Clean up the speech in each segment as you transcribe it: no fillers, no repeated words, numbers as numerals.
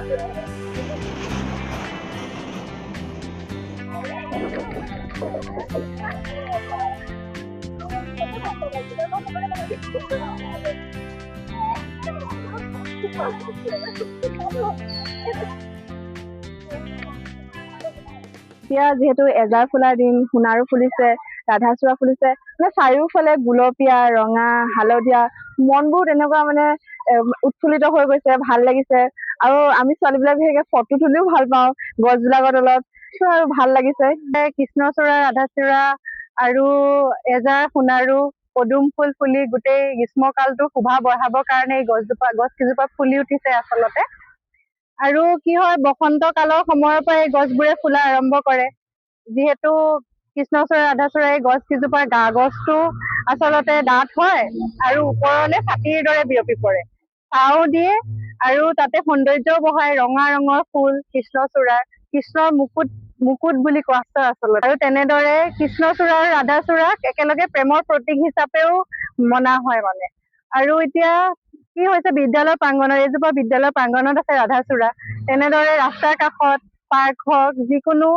এতিয়া যিহেতু এজাৰ ফুলাৰ দিন, সোণাৰু ফুলিছে, ৰাধাচূড়া ফুলিছে, মানে চাৰিওফালে গুলপীয়া, ৰঙা, হালধীয়া, মনবোৰ তেনেকুৱা মানে উৎফুল্লিত হৈ গৈছে, ভাল লাগিছে। আৰু আমি ছোৱালীবিলাক বিশেষকে ফটো তুলিও ভাল পাওঁ গছবিলাকৰ তলত, আৰু ভাল লাগিছে। কৃষ্ণচূড়া, ৰাধাচূড়া আৰু এজাৰ সোণাৰু পদুম ফুল ফুলি গোটেই গ্ৰীষ্মকালটো শোভা বঢ়াবৰ কাৰণে এই গছ কেইজোপা ফুলি উঠিছে আচলতে। আৰু কি হয়, বসন্ত কালৰ সময়ৰ পৰা এই গছবোৰে ফুলা আৰম্ভ কৰে। যিহেতু কৃষ্ণচূড়া, ৰাধাচূড়া এই গছ কেইজোপাৰ গা গছটো আচলতে ডাঠ হয় আৰু ওপৰলে ছাতিৰ দৰে বিয়পি পৰে, ছাঁও দিয়ে আৰু তাতে সৌন্দৰ্যও বঢ়ায়। ৰঙা ৰঙৰ ফুল কৃষ্ণচূড়াৰ, কৃষ্ণৰ মুকুট বুলি কোৱা হয় আচলতে। আৰু তেনেদৰে কৃষ্ণচূড়া আৰু ৰাধাচূড়াক একেলগে প্ৰেমৰ প্ৰতীক হিচাপেও মনা হয় মানে। আৰু এতিয়া কি হৈছে, বিদ্যালয়ৰ প্ৰাংগণত, এইজোপা বিদ্যালয়ৰ প্ৰাংগণত আছে ৰাধাচূড়া। তেনেদৰে ৰাস্তাৰ কাষত, পাৰ্ক হওক, যিকোনো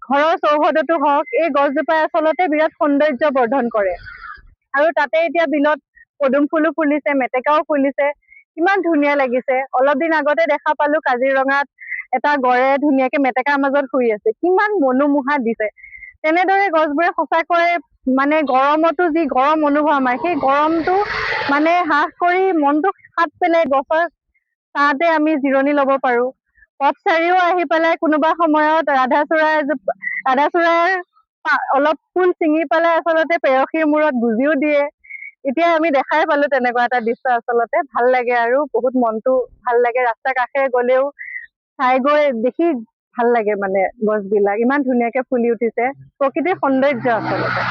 ঘৰৰ চৌহদতো হওক, এই গছজোপাই আচলতে বিৰাট সৌন্দৰ্য বৰ্ধন কৰে। আৰু তাতে এতিয়া বিলত পদুম ফুলো ফুলিছে, মেটেকাও ফুলিছে, ইমান ধুনীয়া লাগিছে। অলপ দিন আগতে দেখা পালো কাজিৰঙাত এটা গড়ে ধুনীয়াকে মেটেকাৰ মাজত শুই আছে, কিমান মনোমোহা দিছে। তেনেদৰে গছবোৰে সঁচাকৈ মানে গৰমতো যি গৰম অনুভৱ আমাৰ, সেই গৰমটো মানে হ্ৰাস কৰি মনটো শাত পেলাই গছৰ ছাঁতে আমি জিৰণি ল'ব পাৰো। পথচাৰীও আহি পেলাই কোনোবা সময়ত ৰাধাচূড়াৰ অলপ ফুল ছিঙি পেলাই আচলতে প্ৰেয়সীৰ মূৰত গুজিও দিয়ে। এতিয়া আমি দেখাই পালো তেনেকুৱা এটা দৃশ্য, আচলতে ভাল লাগে আৰু বহুত মনটো ভাল লাগে। ৰাস্তাৰ কাষেৰে গলেও চাই গৈ দেখি ভাল লাগে মানে, গছবিলাক ইমান ধুনীয়াকে ফুলি উঠিছে, প্ৰকৃতিৰ সৌন্দৰ্য আচলতে।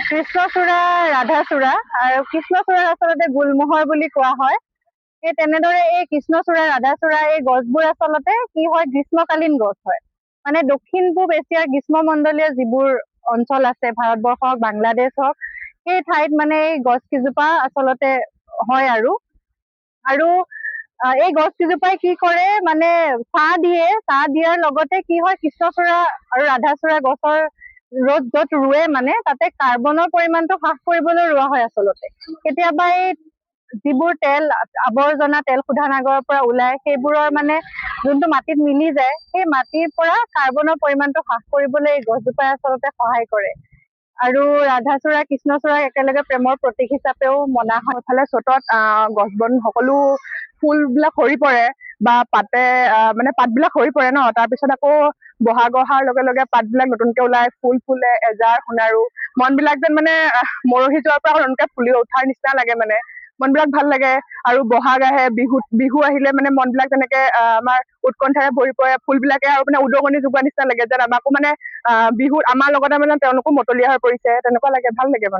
কৃষ্ণচূড়া, ৰাধাচূড়া আৰু কৃষ্ণচূড়াৰ আচলতে গুলমোহৰ বুলি কোৱা হয়। সেই তেনেদৰে এই কৃষ্ণচূড়া, ৰাধাচূড়া এই গছবোৰ আচলতে কি হয়, গ্ৰীষ্মকালীন গছ হয়। মানে দক্ষিণ পূব এছিয়াৰ গ্ৰীষ্মমণ্ডলীয় যিবোৰ অঞ্চল আছে, ভাৰতবৰ্ষ হওক, বাংলাদেশ হওক, সেই ঠাইত মানে এই গছ কেইজোপা আচলতে হয়। আৰু এই গছ কেইজোপাই কি কৰে, মানে ছাঁ দিয়ে, ছাঁ দিয়াৰ লগতে কি হয়, কৃষ্ণচূড়া আৰু ৰাধাচূড়া গছৰ য'ত ৰুৱে মানে তাতে কাৰ্বনৰ পৰিমাণটো হ্ৰাস কৰিবলৈ ৰোৱা হয় আচলতে। কেতিয়াবা এই যিবোৰ তেল আৱৰ্জনা, তেল শোধনাগাৰৰ পৰা ওলাই, সেইবোৰৰ মানে যোনটো মাটিত মিলি যায়, সেই মাটিৰ পৰা কাৰ্বনৰ পৰিমাণটো হ্ৰাস কৰিবলৈ এই গছজোপাই আচলতে সহায় কৰে। আৰু ৰাধাচূড়া, কৃষ্ণচূড়াক একেলগে প্ৰেমৰ প্ৰতীক হিচাপেও মনা হয়। ইফালে চ'তত গছ বন সকলো ফুলবিলাক সৰি পৰে বা পাতবিলাক সৰি পৰে ন, তাৰপিছত আকৌ বহাগ অহাৰ লগে লগে পাতবিলাক নতুনকে ওলাই, ফুল ফুলে, এজাৰ সোণাৰু, মনবিলাক যেন মানে মৰহি যোৱাৰ পৰা নতুনকে ফুলি উঠাৰ নিচিনা লাগে মানে, মনবিলাক ভাল লাগে। আৰু বহাগ আহে, বিহু আহিলে মানে মনবিলাক যেনেকে আমাৰ উৎকণ্ঠাৰে ভৰি পৰে, ফুলবিলাকে আৰু মানে উদগনি যোগোৱাৰ নিচিনা লাগে, যেন আমাকো মানে বিহুত আমাৰ লগতে মানে তেওঁলোকো মতলীয়া হৈ পৰিছে, তেনেকুৱা লাগে, ভাল লাগে মানে।